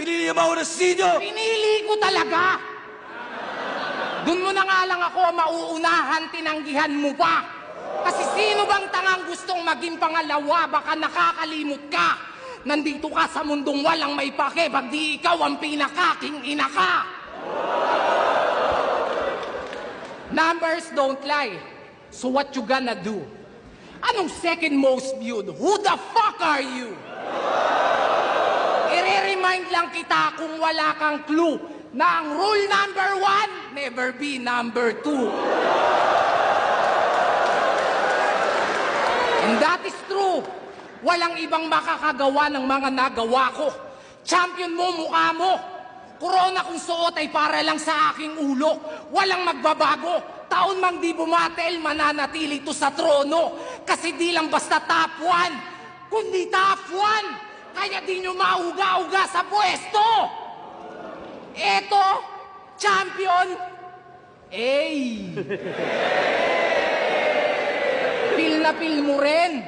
Pinili niyo ba ako ng sinyo? Pinili ko talaga! Doon mo na nga lang ako mauunahan, tinanggihan mo pa. Kasi sino bang tangang gustong maging pangalawa? Baka nakakalimot ka. Nandito ka sa mundong walang may pake, pag di ikaw ang pinakaking ina ka. Numbers don't lie. So what you gonna do? Anong second most viewed? Who the fuck are you? I-remind lang kita kung wala kang clue na ang rule number 1, never be number 2. And that is true. Walang ibang makakagawa ng mga nagawa ko. Champion mo, mukha mo. Corona kung suot ay para lang sa aking ulo. Walang magbabago. Taon mang di bumatel, mananatili to sa trono. Kasi di lang basta top 1, kundi top 1. Kaya di nyo mauga-uga sa pwesto. Eto, champion. Pil na pil mo rin.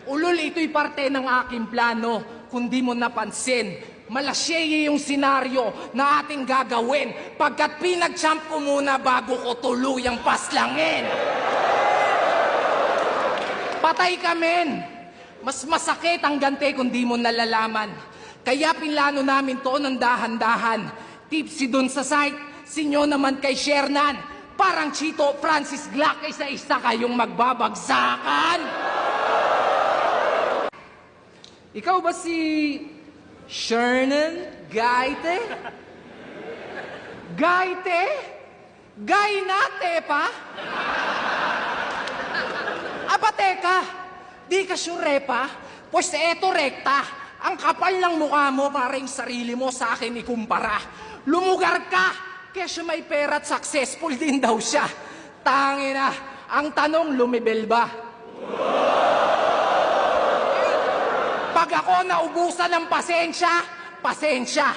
Ulol, ito'y parte ng aking plano. Kung di mo napansin, malasyeye yung senaryo na ating gagawin pagkat pinag-champ ko muna bago ko tuluyang paslangin. Patay ka, men. Mas masakit ang gante kung di mo nalalaman. Kaya pinlano namin to ng dahan-dahan. Tipsy dun sa site, sinyo naman kay Shernan. Parang Chito, Francis Glock, isa-isa kayong magbabagsakan. Ikaw ba si Shernan Gaite? Gaite? Gainate pa? Aba teka, di ka sure pa? Pues eto rekta, ang kapal ng mukha mo para yung sarili mo sa akin ikumpara. Lumugar ka, kesyo may pera at successful din daw siya. Tangina, ang tanong lumibel ba? Pag ako naubusan ng pasensya.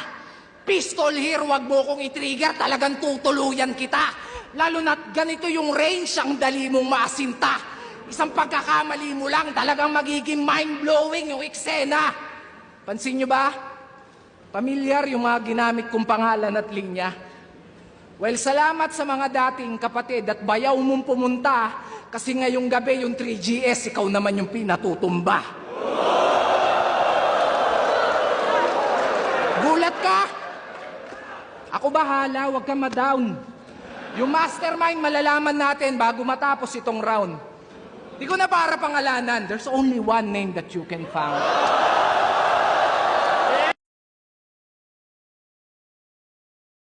Pistol here, wag mo kong i-trigger, talagang tutuluyan kita. Lalo na't ganito yung range, ang dali mong maasinta. Isang pagkakamali mo lang, talagang magiging mind-blowing yung eksena. Pansin nyo ba? Pamilyar yung mga ginamit kong pangalan at linya. Well, salamat sa mga dating kapatid at bayaw mong pumunta kasi ngayong gabi yung 3GS, ikaw naman yung pinatutumba. Gulat ka? Ako bahala, huwag kang ma-down. Yung mastermind malalaman natin bago matapos itong round. Di ko na para pangalanan, there's only one name that you can find.